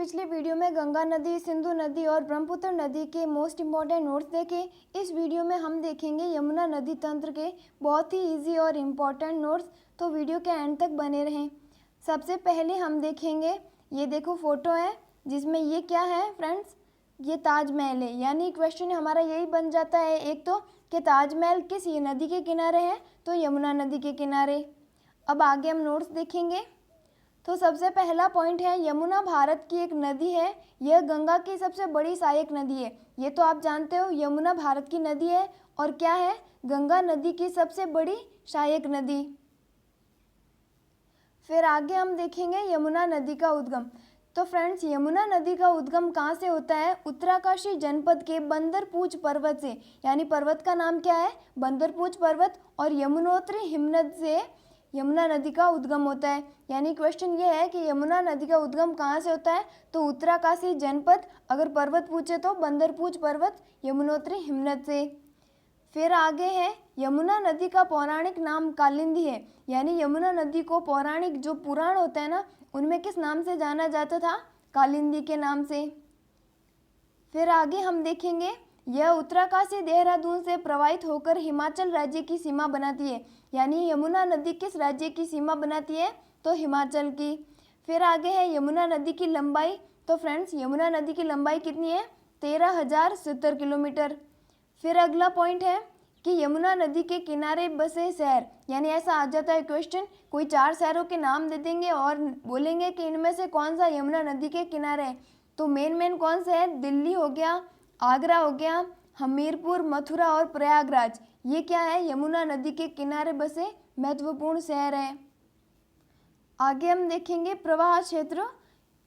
पिछले वीडियो में गंगा नदी, सिंधु नदी और ब्रह्मपुत्र नदी के मोस्ट इम्पॉर्टेंट नोट्स देखे। इस वीडियो में हम देखेंगे यमुना नदी तंत्र के बहुत ही इजी और इम्पॉर्टेंट नोट्स, तो वीडियो के एंड तक बने रहें। सबसे पहले हम देखेंगे, ये देखो फोटो है जिसमें ये क्या है फ्रेंड्स, ये ताजमहल है। यानी क्वेश्चन हमारा यही बन जाता है एक तो कि ताजमहल किस ये नदी के किनारे है, तो यमुना नदी के किनारे। अब आगे हम नोट्स देखेंगे। तो सबसे पहला पॉइंट है, यमुना भारत की एक नदी है, यह गंगा की सबसे बड़ी सहायक नदी है। ये तो आप जानते हो, यमुना भारत की नदी है और क्या है, गंगा नदी की सबसे बड़ी सहायक नदी। फिर आगे हम देखेंगे यमुना नदी का उद्गम। तो फ्रेंड्स, यमुना नदी का उद्गम कहाँ से होता है, उत्तरकाशी जनपद के बंदरपूछ पर्वत से। यानी पर्वत का नाम क्या है, बंदरपूछ पर्वत, और यमुनोत्री हिमनद से यमुना नदी का उद्गम होता है। यानी क्वेश्चन ये है कि यमुना नदी का उद्गम कहाँ से होता है, तो उत्तरकाशी जनपद, अगर पर्वत पूछे तो बंदरपूछ पर्वत, यमुनोत्री हिमनद से। फिर आगे है, यमुना नदी का पौराणिक नाम कालिंदी है। यानी यमुना नदी को पौराणिक जो पुराण होते हैं ना, उनमें किस नाम से जाना जाता था, कालिंदी के नाम से। फिर आगे हम देखेंगे, यह उत्तरकाशी देहरादून से प्रवाहित होकर हिमाचल राज्य की सीमा बनाती है। यानी यमुना नदी किस राज्य की सीमा बनाती है, तो हिमाचल की। फिर आगे है यमुना नदी की लंबाई। तो फ्रेंड्स, यमुना नदी की लंबाई कितनी है, 13,070 किलोमीटर। फिर अगला पॉइंट है कि यमुना नदी के किनारे बसे शहर। यानी ऐसा आ जाता है क्वेश्चन, कोई 4 शहरों के नाम दे देंगे और बोलेंगे कि इनमें से कौन सा यमुना नदी के किनारे है। तो मेन कौन से है, दिल्ली हो गया, आगरा हो गया, हमीरपुर, मथुरा और प्रयागराज। ये क्या है, यमुना नदी के किनारे बसे महत्वपूर्ण शहर हैं। आगे हम देखेंगे प्रवाह क्षेत्र।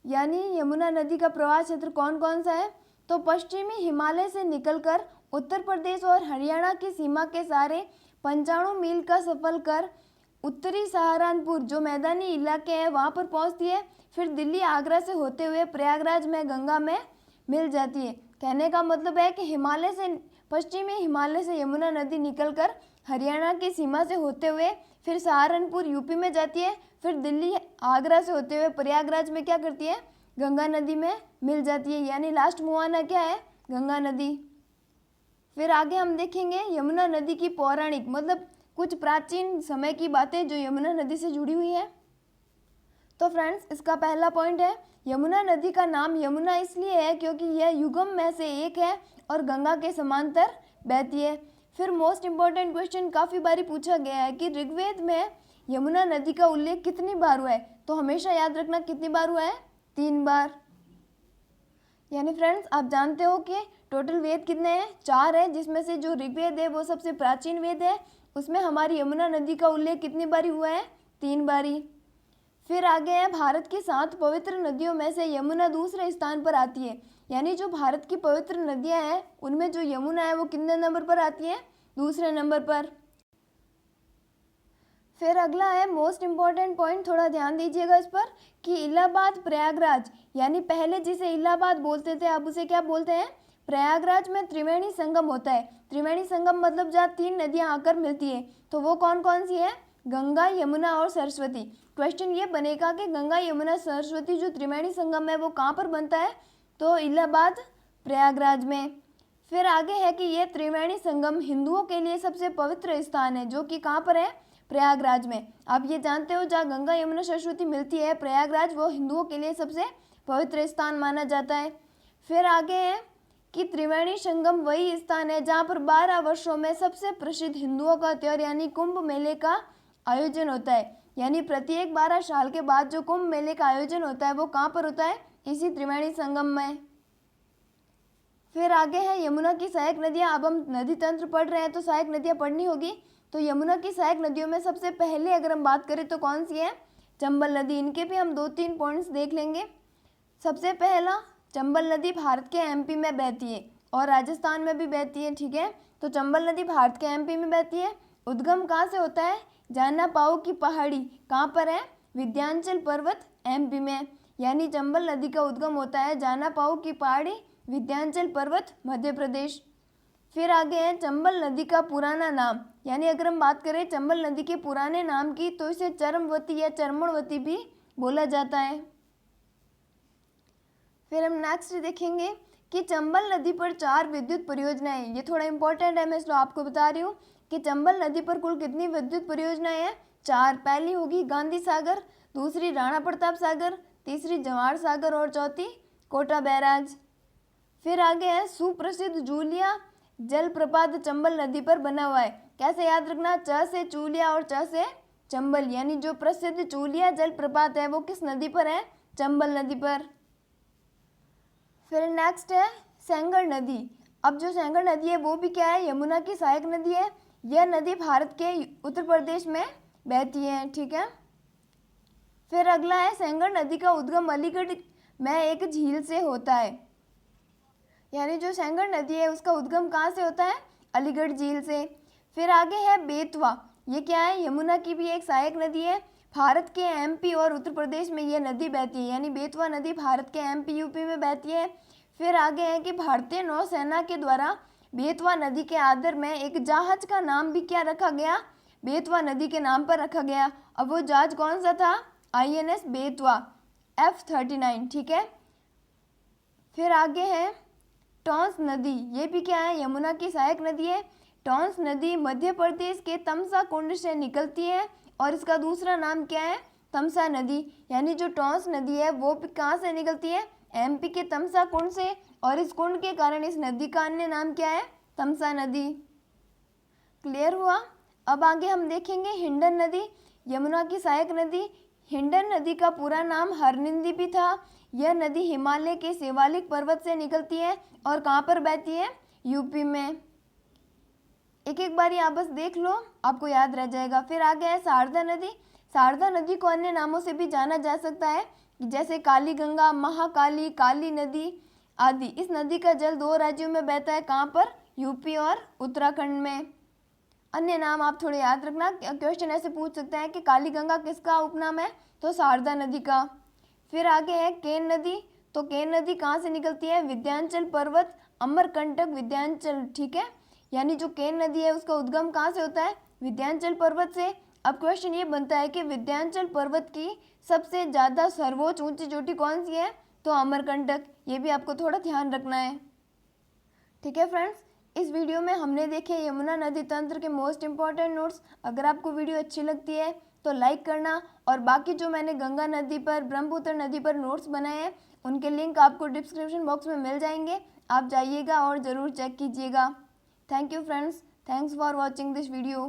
यानी यमुना नदी का प्रवाह क्षेत्र कौन कौन सा है, तो पश्चिमी हिमालय से निकलकर उत्तर प्रदेश और हरियाणा की सीमा के सारे 95 मील का सफर कर उत्तरी सहारनपुर जो मैदानी इलाके हैं वहाँ पर पहुँचती है। फिर दिल्ली, आगरा से होते हुए प्रयागराज में गंगा में मिल जाती है। कहने का मतलब है कि हिमालय से, पश्चिमी हिमालय से यमुना नदी निकलकर हरियाणा की सीमा से होते हुए फिर सहारनपुर यूपी में जाती है। फिर दिल्ली, आगरा से होते हुए प्रयागराज में क्या करती है, गंगा नदी में मिल जाती है। यानी लास्ट मुहाना क्या है, गंगा नदी। फिर आगे हम देखेंगे यमुना नदी की पौराणिक, मतलब कुछ प्राचीन समय की बातें जो यमुना नदी से जुड़ी हुई है। तो फ्रेंड्स, इसका पहला पॉइंट है, यमुना नदी का नाम यमुना इसलिए है क्योंकि यह युगम में से एक है और गंगा के समांतर बहती है। फिर मोस्ट इम्पॉर्टेंट क्वेश्चन काफ़ी बारी पूछा गया है कि ऋग्वेद में यमुना नदी का उल्लेख कितनी बार हुआ है, तो हमेशा याद रखना कितनी बार हुआ है, 3 बार। यानी फ्रेंड्स, आप जानते हो कि टोटल वेद कितने हैं, 4 है, जिसमें से जो ऋग्वेद है वो सबसे प्राचीन वेद है, उसमें हमारी यमुना नदी का उल्लेख कितनी बारी हुआ है, 3 बारी। फिर आगे है, भारत की 7 पवित्र नदियों में से यमुना दूसरे स्थान पर आती है। यानी जो भारत की पवित्र नदियां हैं उनमें जो यमुना है वो कितने नंबर पर आती है, दूसरे नंबर पर। फिर अगला है मोस्ट इम्पॉर्टेंट पॉइंट, थोड़ा ध्यान दीजिएगा इस पर, कि इलाहाबाद प्रयागराज, यानी पहले जिसे इलाहाबाद बोलते थे अब उसे क्या बोलते हैं, प्रयागराज में त्रिवेणी संगम होता है। त्रिवेणी संगम मतलब जहाँ 3 नदियाँ आकर मिलती है, तो वो कौन कौन सी है, गंगा, यमुना और सरस्वती। क्वेश्चन ये बनेगा कि गंगा, यमुना, सरस्वती जो त्रिवेणी संगम है वो कहाँ पर बनता है, तो इलाहाबाद प्रयागराज में। फिर आगे है कि ये त्रिवेणी संगम हिंदुओं के लिए सबसे पवित्र स्थान है, जो कि कहाँ पर है, प्रयागराज में। आप ये जानते हो, जहाँ गंगा, यमुना, सरस्वती मिलती है प्रयागराज, वो हिंदुओं के लिए सबसे पवित्र स्थान माना जाता है। फिर आगे है कि त्रिवेणी संगम वही स्थान है जहाँ पर 12 वर्षों में सबसे प्रसिद्ध हिंदुओं का त्योहार यानी कुंभ मेले का आयोजन होता है। यानी प्रत्येक 12 साल के बाद जो कुंभ मेले का आयोजन होता है वो कहाँ पर होता है, इसी त्रिवेणी संगम में। फिर आगे है यमुना की सहायक नदियाँ। अब हम नदी तंत्र पढ़ रहे हैं तो सहायक नदियाँ पढ़नी होगी। तो यमुना की सहायक नदियों में सबसे पहले अगर हम बात करें तो कौन सी है, चंबल नदी। इनके भी हम 2-3 पॉइंट्स देख लेंगे। सबसे पहला, चंबल नदी भारत के एमपी में बहती है और राजस्थान में भी बहती है, ठीक है। तो चंबल नदी भारत के एमपी में बहती है। उद्गम कहाँ से होता है, जाना पाओ की पहाड़ी कहाँ पर है, विंध्याचल पर्वत एमपी में। यानी चंबल नदी का उद्गम होता है जाना पाओ की पहाड़ी, विंध्याचल पर्वत, मध्य प्रदेश। फिर आगे है चंबल नदी का पुराना नाम। यानी अगर हम बात करें चंबल नदी के पुराने नाम की तो इसे चरमवती या चरमणवती भी बोला जाता है। फिर हम नेक्स्ट देखेंगे कि चंबल नदी पर 4 विद्युत परियोजनाएं, ये थोड़ा इंपॉर्टेंट है, मैं इसलिए आपको बता रही हूँ कि चंबल नदी पर कुल कितनी विद्युत परियोजनाएं हैं? 4। पहली होगी गांधी सागर, दूसरी राणा प्रताप सागर, तीसरी जवाहर सागर और चौथी कोटा बैराज। फिर आगे है सुप्रसिद्ध जूलिया जलप्रपात चंबल नदी पर बना हुआ है। कैसे याद रखना? च से चूलिया और च से चंबल, यानी जो प्रसिद्ध चूलिया जलप्रपात है वो किस नदी पर है? चंबल नदी पर। फिर नेक्स्ट है सेंगर नदी। अब जो सेंगर नदी है वो भी क्या है? यमुना की सहायक नदी है। यह नदी भारत के उत्तर प्रदेश में बहती है, ठीक है। फिर अगला है सेंगर नदी का उद्गम अलीगढ़ में एक झील से होता है, यानी जो सेंगर नदी है उसका उद्गम कहाँ से होता है? अलीगढ़ झील से। फिर आगे है बेतवा, ये क्या है? यमुना की भी एक सहायक नदी है। भारत के एमपी और उत्तर प्रदेश में ये नदी बहती है, यानी बेतवा नदी भारत के एमपी यूपी में बहती है। फिर आगे है कि भारतीय नौसेना के द्वारा बेतवा नदी के आदर में एक जहाज का नाम भी क्या रखा गया? बेतवा नदी के नाम पर रखा गया। अब वो जहाज कौन सा था? INS बेतवा F39, ठीक है। फिर आगे है टॉन्स नदी, ये भी क्या है? यमुना की सहायक नदी है। टॉन्स नदी मध्य प्रदेश के तमसा कुंड से निकलती है और इसका दूसरा नाम क्या है? तमसा नदी। यानी जो टॉन्स नदी है वो कहाँ से निकलती है? MP के तमसा कुंड से, और इस कुंड के कारण इस नदी का अन्य नाम क्या है? तमसा नदी। क्लियर हुआ? अब आगे हम देखेंगे हिंडन नदी, यमुना की सहायक नदी। हिंडन नदी का पूरा नाम हरनिंदी भी था। यह नदी हिमालय के शिवालिक पर्वत से निकलती है और कहाँ पर बहती है? यूपी में। एक एक बार आप बस देख लो, आपको याद रह जाएगा। फिर आगे है शारदा नदी। शारदा नदी को अन्य नामों से भी जाना जा सकता है, जैसे काली गंगा, महाकाली, काली नदी आदि। इस नदी का जल 2 राज्यों में बहता है, कहाँ पर? यूपी और उत्तराखंड में। अन्य नाम आप थोड़े याद रखना, क्वेश्चन ऐसे पूछ सकते हैं कि काली गंगा किसका उपनाम है? तो शारदा नदी का। फिर आगे है केन नदी। तो केन नदी कहाँ से निकलती है? विंध्याचल पर्वत, अमरकंटक विंध्याचल, ठीक है। यानी जो केन नदी है उसका उद्गम कहाँ से होता है? विंध्याचल पर्वत से। अब क्वेश्चन ये बनता है कि विंध्याचल पर्वत की सबसे ज़्यादा सर्वोच्च ऊंची चोटी कौन सी है? तो अमरकंटक। ये भी आपको थोड़ा ध्यान रखना है, ठीक है फ्रेंड्स। इस वीडियो में हमने देखे यमुना नदी तंत्र के मोस्ट इम्पॉर्टेंट नोट्स। अगर आपको वीडियो अच्छी लगती है तो लाइक करना, और बाकी जो मैंने गंगा नदी पर, ब्रह्मपुत्र नदी पर नोट्स बनाए हैं उनके लिंक आपको डिस्क्रिप्शन बॉक्स में मिल जाएंगे, आप जाइएगा और ज़रूर चेक कीजिएगा। Thank you friends, thanks for watching this video.